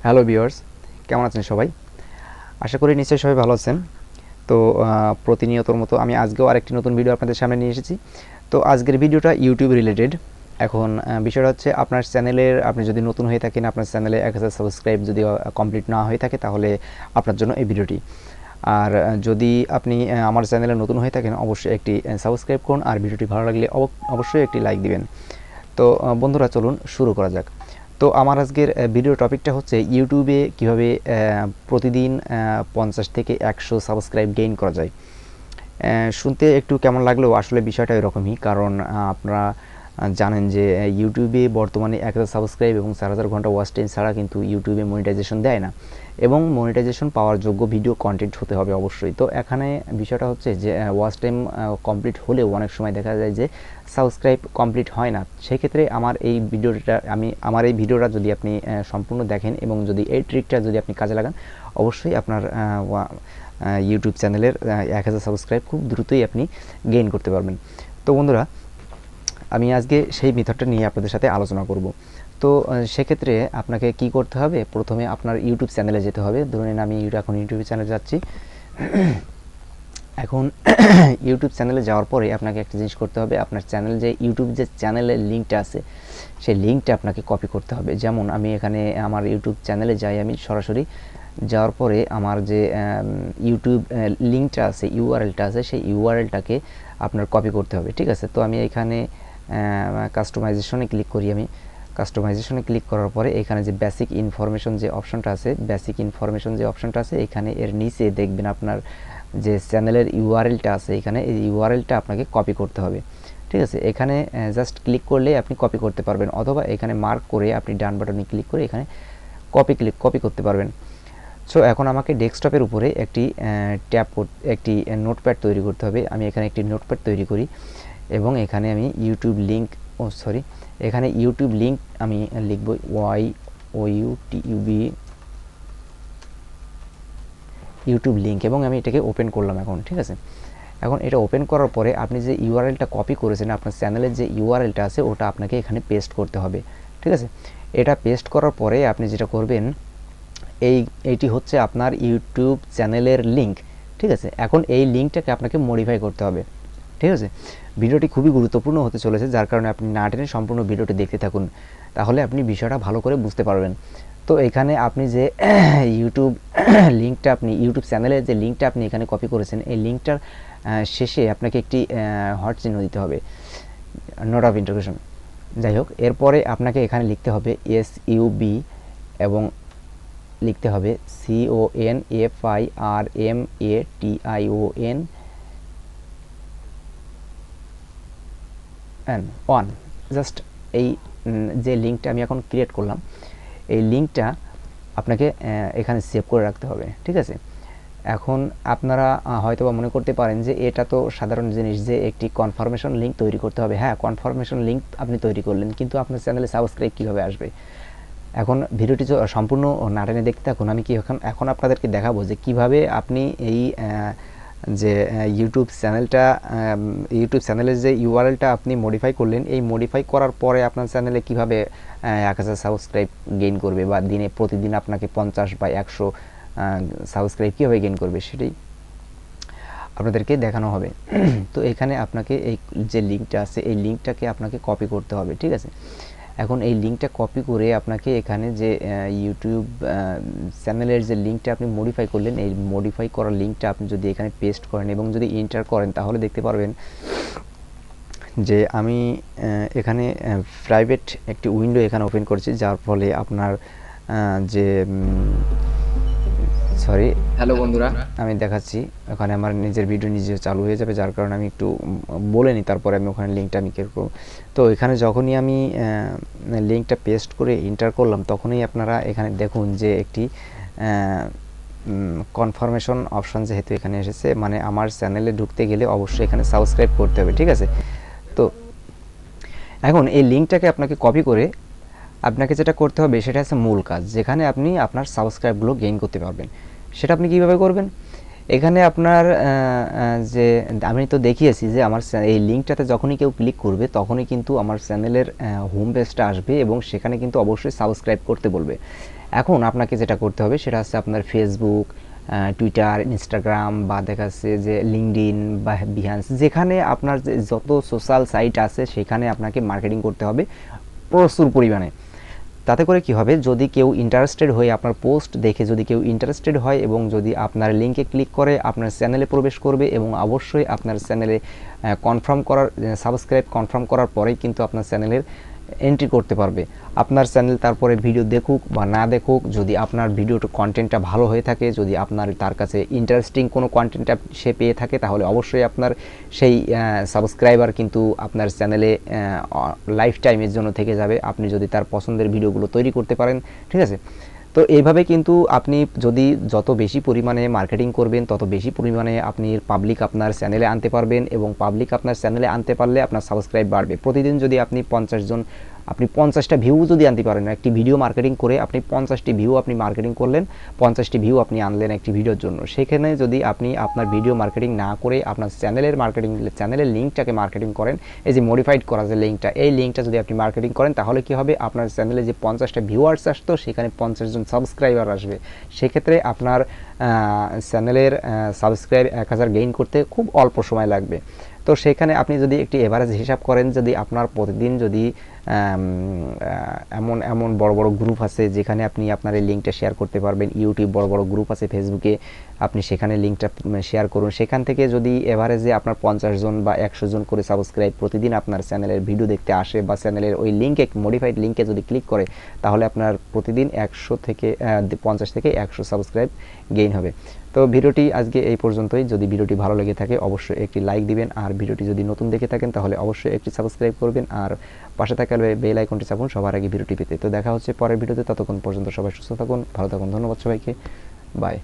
Hello viewers, কেমন আছেন সবাই? আশা করি নিশ্চয়ই সবাই ভালো আছেন। তো প্রতিনিয়তর মতো আমি আজকেও আরেকটি নতুন ভিডিও আপনাদের সামনে নিয়ে এসেছি। তো আজকের ভিডিওটা ইউটিউব রিলেটেড। এখন বিষয়টা হচ্ছে আপনার চ্যানেলের আপনি যদি নতুন হয়ে থাকেন, আপনার চ্যানেলে 1000 সাবস্ক্রাইব যদি কমপ্লিট না হয়ে থাকে, তাহলে আপনার জন্য এই ভিডিওটি। আর যদি আপনি আমার চ্যানেলে নতুন হয়ে থাকেন, অবশ্যই একটি সাবস্ক্রাইব করুন, আর ভিডিওটি ভালো লাগলে অবশ্যই একটি লাইক দিবেন। তো বন্ধুরা, চলুন শুরু করা যাক। তো আমার আজকের ভিডিও টপিকটা হচ্ছে ইউটিউবে কিভাবে প্রতিদিন 50 থেকে 100 সাবস্ক্রাইব গেইন করা যায়। শুনতে একটু কেমন লাগলেও আসলে বিষয়টা এরকমই, কারণ আপনারা জানেন যে ইউটিউবে বর্তমানে 1000 সাবস্ক্রাইব এবং 4000 ঘন্টা ওয়াচ টাইম ছাড়া কিন্তু ইউটিউবে মনিটাইজেশন দেয় না, এবং মনিটাইজেশন পাওয়ার যোগ্য ভিডিও কন্টেন্ট হতে হবে অবশ্যই। তো এখানে বিষয়টা হচ্ছে যে ওয়াচ টাইম কমপ্লিট হলেও অনেক সময় দেখা যায় যে সাবস্ক্রাইব কমপ্লিট হয় না। সেক্ষেত্রে আমার এই ভিডিওটা যদি আপনি সম্পূর্ণ দেখেন এবং যদি এই ট্রিকটা যদি আপনি কাজে লাগান, অবশ্যই আপনার ইউটিউব চ্যানেলের 1000 সাবস্ক্রাইব খুব দ্রুতই আপনি গেইন করতে পারবেন। তো বন্ধুরা, আমি আজকে সেই মেথডটা নিয়ে আপনাদের সাথে আলোচনা করব। তো সেক্ষেত্রে আপনাকে কি করতে হবে, প্রথমে আপনার ইউটিউব চ্যানেলে যেতে হবে। ধরুন আমি এখন ইউটিউব চ্যানেলে যাচ্ছি। এখন ইউটিউব চ্যানেলে যাওয়ার পরে আপনাকে একটা জিনিস করতে হবে, আপনার চ্যানেল যে ইউটিউব যে চ্যানেলের লিঙ্কটা আছে, সেই লিঙ্কটা আপনাকে কপি করতে হবে। যেমন আমি এখানে আমার ইউটিউব চ্যানেলে যাই, আমি সরাসরি যাওয়ার পরে আমার যে ইউটিউব লিঙ্কটা আছে, ইউআরএলটা আছে, সেই ইউআরএলটাকে আপনার কপি করতে হবে। ঠিক আছে? তো আমি এখানে কাস্টমাইজেশনে ক্লিক করি। আমি কাস্টমাইজেশনে ক্লিক করার পরে এখানে যে বেসিক ইনফরমেশন যে অপশনটা আছে, এখানে এর নিচে দেখবেন আপনার যে চ্যানেলের ইউআরএলটা আছে, এখানে এই ইউআরএলটা আপনাকে কপি করতে হবে। ঠিক আছে? এখানে জাস্ট ক্লিক করলে আপনি কপি করতে পারবেন, অথবা এখানে মার্ক করে আপনি ডান বাটনে ক্লিক করে এখানে কপি করতে পারবেন। সো এখন আমাকে ডেস্কটপের উপরে একটি নোটপ্যাড তৈরি করতে হবে। আমি এখানে একটি নোটপ্যাড তৈরি করি এবং এখানে আমি ইউটিউব লিঙ্ক আমি লিখব ইউটিউব লিঙ্ক, এবং আমি এটাকে ওপেন করলাম এখন। ঠিক আছে? এখন এটা ওপেন করার পরে আপনি যে ইউআরএলটা কপি করেছেন, আপনার চ্যানেলের যে ইউআরএলটা আছে, ওটা আপনাকে এখানে পেস্ট করতে হবে। ঠিক আছে? এটা পেস্ট করার পরে আপনি যেটা করবেন, এইটি হচ্ছে আপনার ইউটিউব চ্যানেলের লিঙ্ক। ঠিক আছে? এখন এই লিঙ্কটাকে আপনাকে মডিফাই করতে হবে। ঠিক আছে? ভিডিওটি খুবই গুরুত্বপূর্ণ হতে চলেছে, যার কারণে আপনি না টেনে সম্পূর্ণ ভিডিওটি দেখতে থাকুন, তাহলে আপনি বিষয়টা ভালো করে বুঝতে পারবেন। তো এখানে আপনি যে ইউটিউব চ্যানেলের যে লিঙ্কটা আপনি এখানে কপি করেছেন, এই লিঙ্কটার শেষে আপনাকে একটি হট চিহ্ন দিতে হবে, নোট অফ ইন্টারোগেশন। যাই হোক, এরপরে আপনাকে এখানে লিখতে হবে SUB এবং লিখতে হবে CONFIRMATION। জাস্ট এই যে লিঙ্কটা আমি এখন ক্রিয়েট করলাম, এই লিঙ্কটা আপনাকে এখানে সেভ করে রাখতে হবে। ঠিক আছে? এখন আপনারা হয়তোবা মনে করতে পারেন যে এটা তো সাধারণ জিনিস, যে একটি কনফার্মেশন লিঙ্ক তৈরি করতে হবে। হ্যাঁ, কনফার্মেশন লিঙ্ক আপনি তৈরি করলেন, কিন্তু আপনার চ্যানেলে সাবস্ক্রাইব কীভাবে আসবে? এখন ভিডিওটি সম্পূর্ণ না টেনে দেখতে থাকুন। আমি এখন আপনাদেরকে দেখাবো যে কিভাবে আপনি এই যে ইউটিউব চ্যানেলের যে ইউআরএলটা আপনি মডিফাই করলেন, এই মডিফাই করার পরে আপনার চ্যানেলে কিভাবে 1000 সাবস্ক্রাইব গেইন করবে, বা প্রতিদিন আপনাকে 50 বা 100 সাবস্ক্রাইব কীভাবে গেইন করবে, সেটাই আপনাদেরকে দেখানো হবে। তো এখানে আপনাকে এই যে লিঙ্কটা আছে, এই লিঙ্কটাকে আপনাকে কপি করতে হবে। ঠিক আছে? এখন এই লিঙ্কটা কপি করে আপনাকে এখানে যে ইউটিউব চ্যানেলের যে লিঙ্কটা আপনি মডিফাই করলেন, এই মডিফাই করা লিঙ্কটা আপনি যদি এখানে পেস্ট করেন এবং যদি এন্টার করেন, তাহলে দেখতে পারবেন যে আমি এখানে প্রাইভেট একটি উইন্ডো এখানে ওপেন করছি, যার ফলে আপনার হ্যালো বন্ধুরা, আমি দেখাচ্ছি ওখানে আমার নিজের ভিডিও নিজে চালু হয়ে যাবে, যার কারণে আমি একটু বলে নিই, তারপরে আমি ওখানে লিঙ্কটা আমি ক্লিক করব। তো এখানে যখনই আমি লিঙ্কটা পেস্ট করে এন্টার করলাম, তখনই আপনারা এখানে দেখুন যে একটি কনফার্মেশন অপশন যেহেতু এখানে এসেছে, মানে আমার চ্যানেলে ঢুকতে গেলে অবশ্যই এখানে সাবস্ক্রাইব করতে হবে। ঠিক আছে? তো এখন এই লিঙ্কটাকে আপনাকে কপি করে আপনাকে যেটা করতে হবে, সেটা হচ্ছে মূল কাজ, যেখানে আপনি আপনার সাবস্ক্রাইবগুলো গেইন করতে পারবেন। সেটা আপনি কিভাবে করবেন? এখানে আপনার যে আমি তো দেখিয়েছি যে আমার এই লিঙ্কটাতে যখনই কেউ ক্লিক করবে, তখনই কিন্তু আমার চ্যানেলের হোম পেজটা আসবে এবং সেখানে কিন্তু অবশ্যই সাবস্ক্রাইব করতে বলবে। এখন আপনাকে যেটা করতে হবে সেটা হচ্ছে আপনার ফেসবুক, টুইটার, ইনস্টাগ্রাম বা দেখা যাচ্ছে যে লিঙ্কডইন বা বিহান্স, যেখানে আপনার যে যত সোশ্যাল সাইট আছে সেখানে আপনাকে মার্কেটিং করতে হবে প্রচুর পরিমাণে। তাতে করে কি হবে, যদি কেউ ইন্টারেস্টেড হয়ে আপনার পোস্ট দেখে যদি কেউ ইন্টারেস্টেড হয় এবং যদি আপনার লিঙ্কে ক্লিক করে আপনার চ্যানেলে প্রবেশ করবে এবং অবশ্যই আপনার চ্যানেলে কনফার্ম করার সাবস্ক্রাইব কনফার্ম করার পরেই কিন্তু আপনার চ্যানেলের এন্ট্রি করতে পারবে। আপনার চ্যানেল তারপরে ভিডিও দেখুক বা না দেখুক, যদি আপনার ভিডিওটা কন্টেন্টটা ভালো হয়ে থাকে, যদি আপনার তার কাছে ইন্টারেস্টিং কোনো কন্টেন্টটা সে পেয়ে থাকে, তাহলে অবশ্যই আপনার সেই সাবস্ক্রাইবার কিন্তু আপনার চ্যানেলে লাইফ টাইমের জন্য থেকে যাবে, আপনি যদি তার পছন্দের ভিডিওগুলো তৈরি করতে পারেন। ঠিক আছে, তো এইভাবে কিন্তু আপনি যদি যত বেশি পরিমাণে মার্কেটিং করবেন তত বেশি পরিমাণে আপনি পাবলিক আপনার চ্যানেলে আনতে পারবেন, এবং পাবলিক আপনার চ্যানেলে আনতে পারলে আপনার সাবস্ক্রাইব বাড়বে। প্রতিদিন যদি আপনি 50টা ভিউ যদি আনতে পারেন, একটি ভিডিও মার্কেটিং করে আপনি 50টি ভিউ আপনি মার্কেটিং করলেন, 50টি ভিউ আপনি আনলেন একটি ভিডিওর জন্য, সেখানে যদি আপনি আপনার ভিডিও মার্কেটিং না করে আপনার চ্যানেলের লিঙ্কটাকে মার্কেটিং করেন, এই যে মডিফাইড করা যে লিঙ্কটা, এই লিঙ্কটা যদি আপনি মার্কেটিং করেন, তাহলে কি হবে, আপনার চ্যানেলে যে 50টা ভিউয়ার্স আসতো সেখানে 50 জন সাবস্ক্রাইবার আসবে। সেক্ষেত্রে আপনার চ্যানেলের সাবস্ক্রাইব 1000 গেইন করতে খুব অল্প সময় লাগবে। তো সেখানে আপনি যদি একটি এভারেজ হিসাব করেন, যদি আপনার প্রতিদিন যদি এমন বড় বড় গ্রুপ আছে যেখানে আপনি আপনার এই লিঙ্কটা শেয়ার করতে পারবেন, ইউটিউব বড় বড় গ্রুপ আছে, ফেসবুকে আপনি সেখানে লিঙ্কটা শেয়ার করুন, সেখান থেকে যদি এভারেজে আপনার 50 জন বা 100 জন করে সাবস্ক্রাইব প্রতিদিন আপনার চ্যানেলের ভিডিও দেখতে আসে বা চ্যানেলের ওই লিঙ্কে মডিফাইড লিঙ্কে যদি ক্লিক করে, তাহলে আপনার প্রতিদিন 50 থেকে 100 সাবস্ক্রাইব গেইন হবে। তো ভিডিওটি আজকে এই পর্যন্তই। যদি ভিডিওটি ভালো লেগে থাকে অবশ্যই একটি লাইক দিবেন, আর ভিডিওটি যদি নতুন দেখে থাকেন তাহলে অবশ্যই একটি সাবস্ক্রাইব করবেন, আর পাশে থাকা বেল আইকনটি চাপুন সবার আগে ভিডিওটি পেতে। তো দেখা হচ্ছে পরের ভিডিওতে, ততক্ষণ পর্যন্ত সবাই সুস্থ থাকুন, ভালো থাকুন। ধন্যবাদ সবাইকে, বাই।